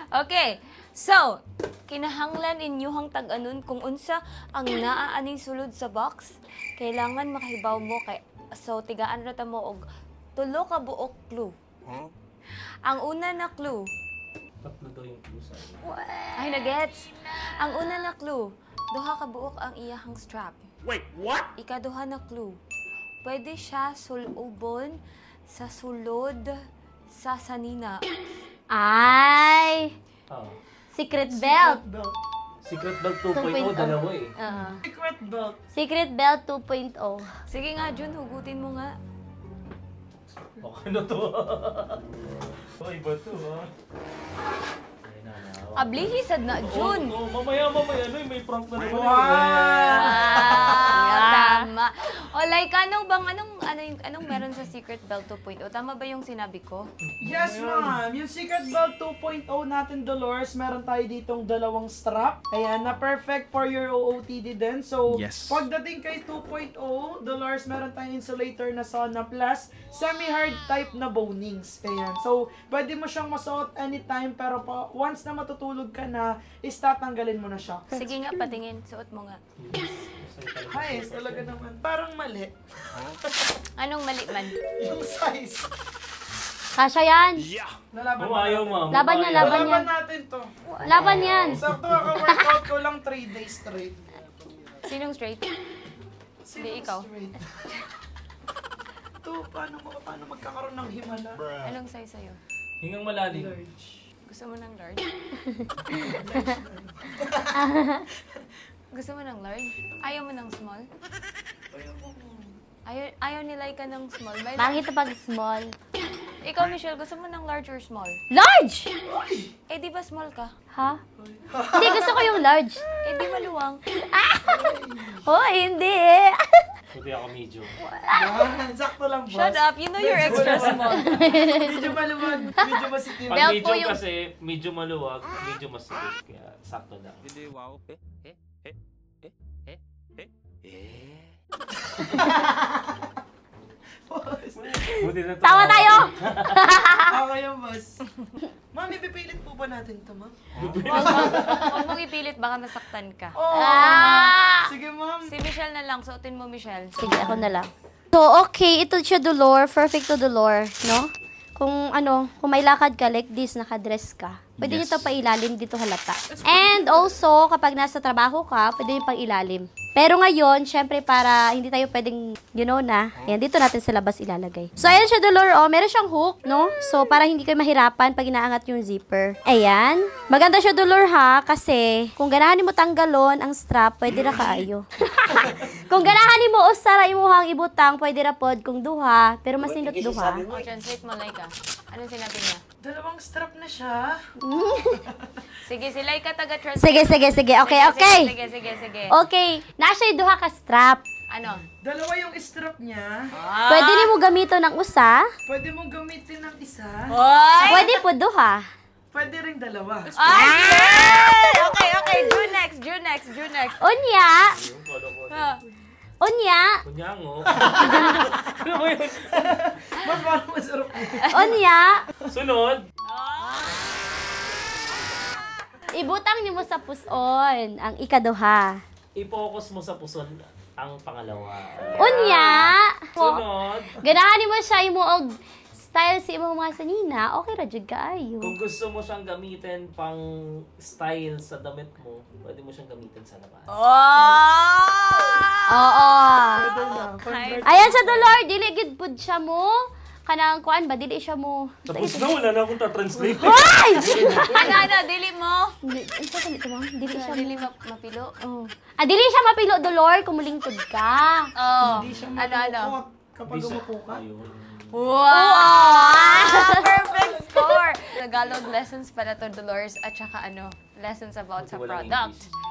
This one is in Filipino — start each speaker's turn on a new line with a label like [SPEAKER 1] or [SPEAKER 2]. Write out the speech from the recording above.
[SPEAKER 1] Okay. So, kinahanglan inyuhang tag-anon kung unsa ang naaaning sulod sa box. Kailangan makahibaw mo kay so tigaan ra ta mo og tulo ka buok clue. Huh? Ang una na clue.
[SPEAKER 2] Tatlo daw yung clue sa
[SPEAKER 1] Ay, nagets. Ang una na clue, duha ka buok ang iyahang strap.
[SPEAKER 2] Wait, what?
[SPEAKER 1] Ikaduha na clue. Pwede siya sulubon sa sulod sa sanina.
[SPEAKER 3] Ay!
[SPEAKER 2] Oh.
[SPEAKER 3] Secret belt.
[SPEAKER 2] Secret Belt 2.0, dalawa eh.
[SPEAKER 4] Secret belt.
[SPEAKER 3] Secret belt 2.0.
[SPEAKER 1] Sige nga, Jun, hugutin mo nga.
[SPEAKER 2] Okay na to. Oh, iba to ha.
[SPEAKER 1] Ablihisad na, Jun.
[SPEAKER 2] Oh, mamaya, may prank na naman.
[SPEAKER 1] Tama. O, like, anong meron sa Secret Belt 2.0? Tama ba yung sinabi ko?
[SPEAKER 4] Yes, ma'am. Yung Secret Belt 2.0 natin, Dolores, meron tayo ditong dalawang strap. Ayan, na perfect for your OOTD din. So, pagdating kay 2.0, Dolores, meron tayong insulator na Sona Plus, semi-hard type na bonings. Ayan. So, pwede mo siyang masuot anytime, pero once na matutulog ka na, is tatanggalin mo na siya.
[SPEAKER 1] Sige nga, patingin. Suot mo nga.
[SPEAKER 4] Ay, talaga naman. Parang mali.
[SPEAKER 1] Anong mali man?
[SPEAKER 4] Yung size.
[SPEAKER 3] Kasya yan.
[SPEAKER 4] Nalaban
[SPEAKER 2] Oh, ayaw, ma'am.
[SPEAKER 3] Laban yan, laban yan.
[SPEAKER 4] Nalaban natin to.
[SPEAKER 3] Laban yan.
[SPEAKER 4] Sakto workout ko lang 3 days straight.
[SPEAKER 1] Sinong straight? Hindi, ikaw.
[SPEAKER 4] Straight. To, paano magkakaroon ng himala?
[SPEAKER 1] Anong size sa'yo?
[SPEAKER 2] Hingang malalim.
[SPEAKER 4] Large.
[SPEAKER 1] Gusto mo ng large? Gusto mo ng large? Ayaw mo ng small? Ayaw ni Laika ng small.
[SPEAKER 3] Bakit pag small?
[SPEAKER 1] Ikaw, Michelle, gusto mo ng large or small?
[SPEAKER 3] Large!
[SPEAKER 1] Eh, di ba small ka?
[SPEAKER 3] Ha? Hindi, gusto ko yung large.
[SPEAKER 1] Eh, di maluwang.
[SPEAKER 3] Oh, hindi.
[SPEAKER 2] Puti ako medium.
[SPEAKER 4] Yan, sakto lang, boss.
[SPEAKER 1] Shut up! You know you're extra small.
[SPEAKER 4] Medyo maluwag, medyo masitim.
[SPEAKER 2] Pag
[SPEAKER 1] Belt po
[SPEAKER 2] medium
[SPEAKER 1] yung-
[SPEAKER 2] kasi, medyo maluwag, medyo masikip. Kaya sakto lang.
[SPEAKER 5] Wow.
[SPEAKER 2] Buti na to.
[SPEAKER 3] Tawa tayo!
[SPEAKER 4] Okay yung boss. Ma'am, ipipilit po ba natin to, ma'am?
[SPEAKER 1] Huwag mong ipilit, baka masaktan ka.
[SPEAKER 4] Oh,
[SPEAKER 3] Ah!
[SPEAKER 4] sige, ma'am.
[SPEAKER 1] Si Michelle na lang. Suotin mo, Michelle.
[SPEAKER 3] Sige, ako na lang. So, okay. Ito siya, Dolor. Perfect to Dolor, no? Kung may lakad ka like this, nakadress ka, pwede nyo ito pa ilalim, dito halata. And also, kapag nasa trabaho ka, pwede nyo pang ilalim. Pero ngayon, syempre para hindi tayo pwedeng, ayan, dito natin sa labas ilalagay. So, ayan siya, Dolor, meron siyang hook, no? So, para hindi kayo mahirapan pag inaangat yung zipper. Ayan. Maganda siya, Dolor, ha? Kasi, kung ganahan mo tanggalon ang strap, pwede na kaayo. Kung ganahan mo usara imuhang ibutang, pwede ra pod kung duha, pero mas nindot duha.
[SPEAKER 1] O, translate mo, Laika. Anong sinabi niya?
[SPEAKER 4] Dalawang strap na siya.
[SPEAKER 1] Sige, si Laika taga-translate.
[SPEAKER 3] Sige. Okay.
[SPEAKER 1] Sige.
[SPEAKER 3] Okay. Nasa duha ka strap.
[SPEAKER 1] Ano?
[SPEAKER 4] Dalawa yung strap niya.
[SPEAKER 3] Pwede ni mo gamiton ng usa.
[SPEAKER 4] Pwede mong gamitin ng isa.
[SPEAKER 3] Pwede po duha.
[SPEAKER 4] Pwede rin dalawa.
[SPEAKER 1] Okay. Do next.
[SPEAKER 3] Unya.
[SPEAKER 2] Kunyango.
[SPEAKER 4] Ma'am, parang masarap niya.
[SPEAKER 3] Unya.
[SPEAKER 2] Sunod.
[SPEAKER 3] Ibutang ni mo sa puson ang ikaduha.
[SPEAKER 2] I-focus mo sa puson ang pangalawa.
[SPEAKER 3] Unya.
[SPEAKER 2] Sunod.
[SPEAKER 3] Ganahan ni mo siya imuog style sa imong mga sanina. Okay ra jud kaayo.
[SPEAKER 2] Kung gusto mo siyang gamitin pang style sa damit mo, pwede mo siyang gamitin sa labas.
[SPEAKER 3] Oo.
[SPEAKER 4] Pwede na. Convert.
[SPEAKER 3] Ayan sa Dolor, dili gid pud siya mo. Kanang kuan ba dili siya mo.
[SPEAKER 2] Tapos na, wala na akong ta-translate.
[SPEAKER 3] Ay!
[SPEAKER 1] Ano, dili mo?
[SPEAKER 3] Unsa ka nito, ma'am? Dili siya
[SPEAKER 1] Dili
[SPEAKER 3] mo.
[SPEAKER 1] mapilo.
[SPEAKER 3] Oh. Dili siya mapilo, Dolor, kung mulingkod ka.
[SPEAKER 1] Oh.
[SPEAKER 4] Hindi siya
[SPEAKER 1] Ano?
[SPEAKER 4] malukot kapag umupo ka.
[SPEAKER 2] Ayun.
[SPEAKER 1] Wow! Perfect score! Tagalog lessons pala to, Dolores, at saka lessons about sa
[SPEAKER 2] Walang
[SPEAKER 1] product.
[SPEAKER 2] English.